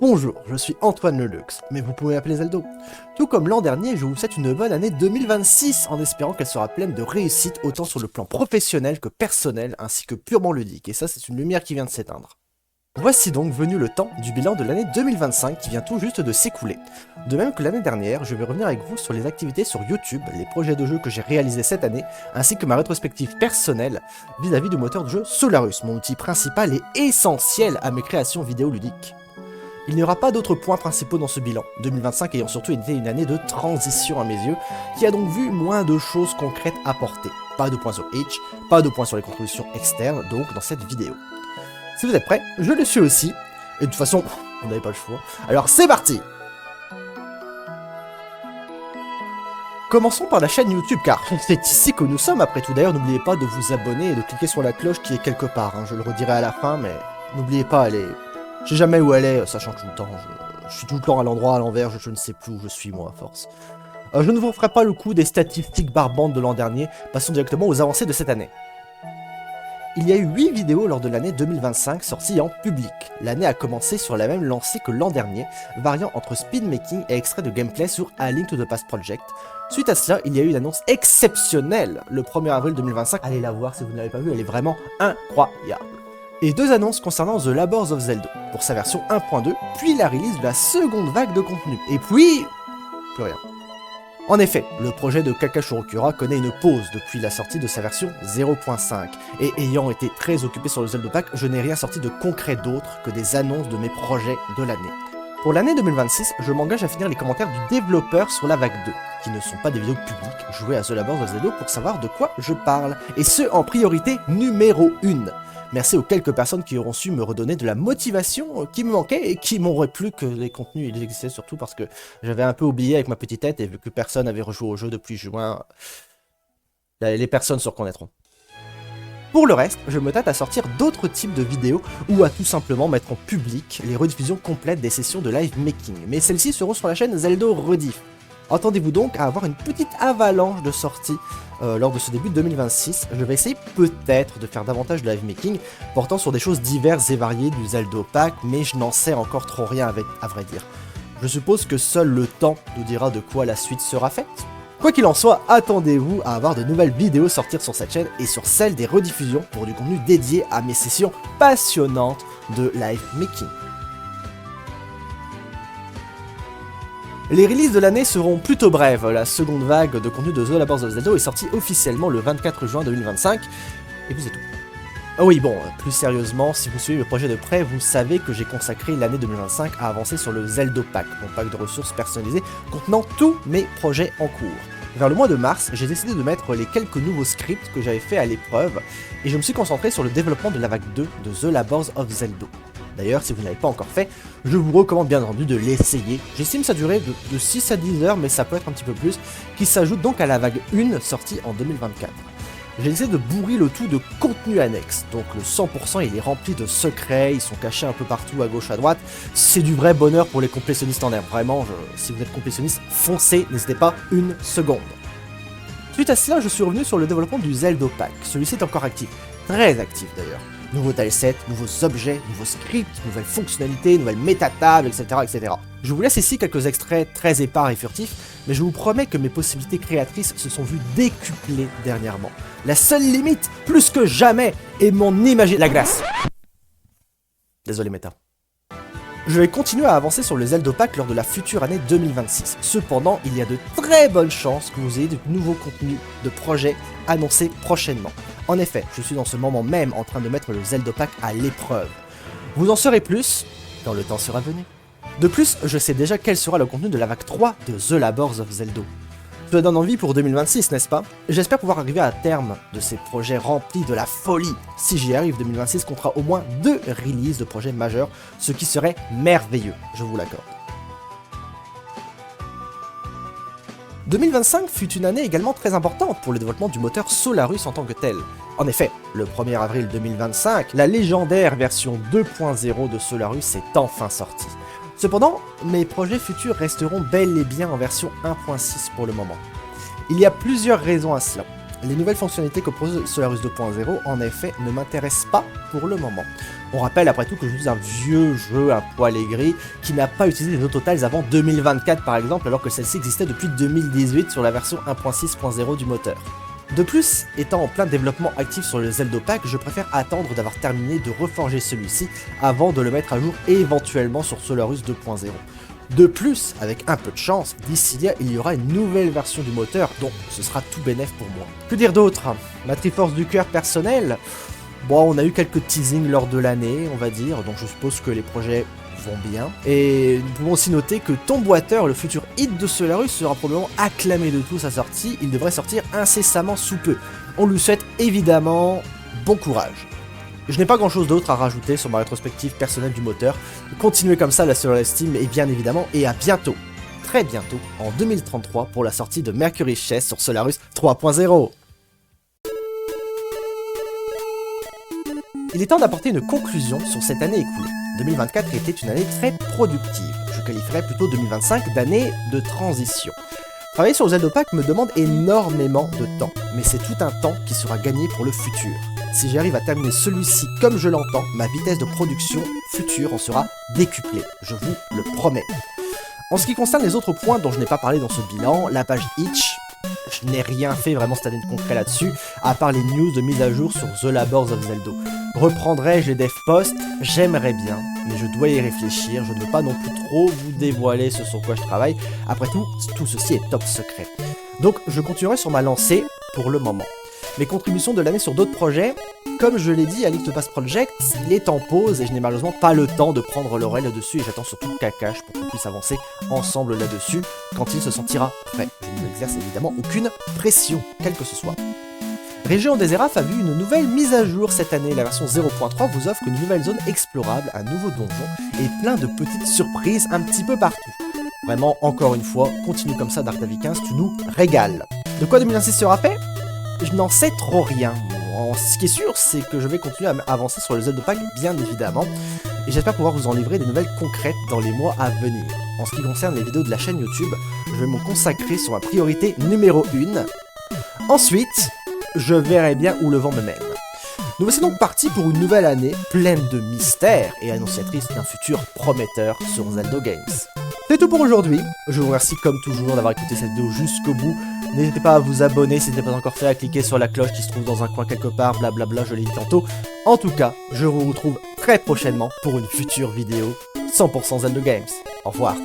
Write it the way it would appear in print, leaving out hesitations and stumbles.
Bonjour, je suis Antoine Leluxe, mais vous pouvez m'appeler Zeldo. Tout comme l'an dernier, je vous souhaite une bonne année 2026 en espérant qu'elle sera pleine de réussite autant sur le plan professionnel que personnel ainsi que purement ludique, et ça c'est une lumière qui vient de s'éteindre. Voici donc venu le temps du bilan de l'année 2025 qui vient tout juste de s'écouler. De même que l'année dernière, je vais revenir avec vous sur les activités sur YouTube, les projets de jeu que j'ai réalisés cette année, ainsi que ma rétrospective personnelle vis-à-vis du moteur de jeu Solarus, mon outil principal et essentiel à mes créations vidéoludiques. Il n'y aura pas d'autres points principaux dans ce bilan, 2025 ayant surtout été une année de transition à mes yeux, qui a donc vu moins de choses concrètes apportées. Pas de points sur Itch, pas de points sur les contributions externes, donc dans cette vidéo. Si vous êtes prêts, je le suis aussi, et de toute façon, vous n'avez pas le choix. Alors c'est parti! Commençons par la chaîne YouTube, car c'est ici que nous sommes après tout. D'ailleurs, n'oubliez pas de vous abonner et de cliquer sur la cloche qui est quelque part, je le redirai à la fin, mais n'oubliez pas, elle est... Je sais jamais où elle est, ça change tout le temps, je suis tout le temps à l'endroit, à l'envers, je ne sais plus où je suis moi à force. Je ne vous ferai pas le coup des statistiques barbantes de l'an dernier, passons directement aux avancées de cette année. Il y a eu 8 vidéos lors de l'année 2025 sorties en public. L'année a commencé sur la même lancée que l'an dernier, variant entre speedmaking et extraits de gameplay sur A Link to the Past Project. Suite à cela, il y a eu une annonce exceptionnelle le 1er avril 2025. Allez la voir si vous ne l'avez pas vue, elle est vraiment incroyable. Et 2 annonces concernant The Labors of Zelda, pour sa version 1.2, puis la release de la seconde vague de contenu. Et puis... plus rien. En effet, le projet de Kakashurokura connaît une pause depuis la sortie de sa version 0.5, et ayant été très occupé sur le Zelda Pack, je n'ai rien sorti de concret d'autre que des annonces de mes projets de l'année. Pour l'année 2026, je m'engage à finir les commentaires du développeur sur la vague 2, qui ne sont pas des vidéos publiques jouées à The Labors of Zelda pour savoir de quoi je parle, et ce en priorité numéro 1. Merci aux quelques personnes qui auront su me redonner de la motivation qui me manquait et qui m'auraient plu que les contenus ils existaient, surtout parce que j'avais un peu oublié avec ma petite tête et vu que personne avait rejoué au jeu depuis juin, les personnes se reconnaîtront. Pour le reste, je me tâte à sortir d'autres types de vidéos ou à tout simplement mettre en public les rediffusions complètes des sessions de live making, mais celles-ci seront sur la chaîne Zeldo Rediff. Attendez-vous donc à avoir une petite avalanche de sorties lors de ce début de 2026. Je vais essayer peut-être de faire davantage de live making portant sur des choses diverses et variées du Zelda Pack, mais je n'en sais encore trop rien à vrai dire. Je suppose que seul le temps nous dira de quoi la suite sera faite. Quoi qu'il en soit, attendez-vous à avoir de nouvelles vidéos sortir sur cette chaîne et sur celle des rediffusions pour du contenu dédié à mes sessions passionnantes de live making. Les releases de l'année seront plutôt brèves, la seconde vague de contenu de The Labors of Zelda est sortie officiellement le 24 juin 2025, et puis c'est tout. Ah oui bon, plus sérieusement, si vous suivez le projet de près, vous savez que j'ai consacré l'année 2025 à avancer sur le Zelda Pack, mon pack de ressources personnalisées contenant tous mes projets en cours. Vers le mois de mars, j'ai décidé de mettre les quelques nouveaux scripts que j'avais fait à l'épreuve, et je me suis concentré sur le développement de la vague 2 de The Labors of Zelda. D'ailleurs, si vous ne l'avez pas encore fait, je vous recommande bien entendu de l'essayer. J'estime sa durée de 6 à 10 heures, mais ça peut être un petit peu plus, qui s'ajoute donc à la vague 1 sortie en 2024. J'ai essayé de bourrer le tout de contenu annexe, donc le 100% il est rempli de secrets, ils sont cachés un peu partout à gauche à droite, c'est du vrai bonheur pour les complétionnistes en herbe, vraiment, si vous êtes complétionniste, foncez, n'hésitez pas une seconde. Suite à cela, je suis revenu sur le développement du Zelda Pack, celui-ci est encore actif, très actif d'ailleurs. Nouveaux tilesets, nouveaux objets, nouveaux scripts, nouvelles fonctionnalités, nouvelles métatables, etc., etc. Je vous laisse ici quelques extraits très épars et furtifs, mais je vous promets que mes possibilités créatrices se sont vues décuplées dernièrement. La seule limite, plus que jamais, est mon imagination. La glace. Désolé méta. Je vais continuer à avancer sur le Zelda Pack lors de la future année 2026. Cependant, il y a de très bonnes chances que vous ayez de nouveaux contenus de projets annoncés prochainement. En effet, je suis dans ce moment même en train de mettre le Zelda Pack à l'épreuve. Vous en saurez plus quand le temps sera venu. De plus, je sais déjà quel sera le contenu de la vague 3 de The Labors of Zelda. Cela donne envie pour 2026, n'est-ce pas? J'espère pouvoir arriver à terme de ces projets remplis de la folie. Si j'y arrive, 2026 comptera au moins 2 releases de projets majeurs, ce qui serait merveilleux, je vous l'accorde. 2025 fut une année également très importante pour le développement du moteur Solarus en tant que tel. En effet, le 1er avril 2025, la légendaire version 2.0 de Solarus est enfin sortie. Cependant, mes projets futurs resteront bel et bien en version 1.6 pour le moment. Il y a plusieurs raisons à cela. Les nouvelles fonctionnalités que propose Solarus 2.0 en effet ne m'intéressent pas pour le moment. On rappelle après tout que je suis un vieux jeu un poil aigri qui n'a pas utilisé les autotales avant 2024 par exemple, alors que celle-ci existait depuis 2018 sur la version 1.6.0 du moteur. De plus, étant en plein développement actif sur le Zeldopack, je préfère attendre d'avoir terminé de reforger celui-ci avant de le mettre à jour et éventuellement sur Solarus 2.0. De plus, avec un peu de chance, d'ici là, il y aura une nouvelle version du moteur, donc ce sera tout bénef pour moi. Que dire d'autre? Ma Triforce du cœur personnelle? Bon, on a eu quelques teasings lors de l'année, on va dire, donc je suppose que les projets vont bien. Et nous pouvons aussi noter que Tomb Water, le futur hit de Solarus, sera probablement acclamé de tous à sa sortie. Il devrait sortir incessamment sous peu. On lui souhaite évidemment bon courage. Je n'ai pas grand chose d'autre à rajouter sur ma rétrospective personnelle du moteur. Continuez comme ça la Solarus Team et bien évidemment, et à bientôt, très bientôt, en 2033 pour la sortie de Mercury Chess sur Solarus 3.0. Il est temps d'apporter une conclusion sur cette année écoulée. 2024 était une année très productive. Je qualifierais plutôt 2025 d'année de transition. Travailler sur Zeldopack me demande énormément de temps, mais c'est tout un temps qui sera gagné pour le futur. Si j'arrive à terminer celui-ci comme je l'entends, ma vitesse de production future en sera décuplée, je vous le promets. En ce qui concerne les autres points dont je n'ai pas parlé dans ce bilan, la page Itch, je n'ai rien fait vraiment cette année de concret là-dessus, à part les news de mise à jour sur The Labors of Zelda. Reprendrai-je les dev posts? J'aimerais bien, mais je dois y réfléchir, je ne veux pas non plus trop vous dévoiler ce sur quoi je travaille. Après tout, tout ceci est top secret. Donc je continuerai sur ma lancée pour le moment. Mes contributions de l'année sur d'autres projets, comme je l'ai dit à Lift Pass Project, il est en pause et je n'ai malheureusement pas le temps de prendre le relais là-dessus et j'attends surtout Kakash pour qu'on puisse avancer ensemble là-dessus quand il se sentira prêt. Je n'exerce évidemment aucune pression, quelle que ce soit. Région des Eraf a vu une nouvelle mise à jour cette année. La version 0.3 vous offre une nouvelle zone explorable, un nouveau donjon et plein de petites surprises un petit peu partout. Vraiment, encore une fois, continue comme ça Dark Davy 15, tu nous régales. De quoi 2026 sera fait? Je n'en sais trop rien. Ce qui est sûr, c'est que je vais continuer à avancer sur le Zeldopack, bien évidemment, et j'espère pouvoir vous en livrer des nouvelles concrètes dans les mois à venir. En ce qui concerne les vidéos de la chaîne YouTube, je vais me consacrer sur ma priorité numéro 1. Ensuite, je verrai bien où le vent me mène. Nous voici donc partis pour une nouvelle année pleine de mystères et annonciatrice d'un futur prometteur sur Zelda Games. C'est tout pour aujourd'hui, je vous remercie comme toujours d'avoir écouté cette vidéo jusqu'au bout. N'hésitez pas à vous abonner si ce n'est pas encore fait, à cliquer sur la cloche qui se trouve dans un coin quelque part, blablabla, je l'ai dit tantôt. En tout cas, je vous retrouve très prochainement pour une future vidéo 100% Zelda Games. Au revoir.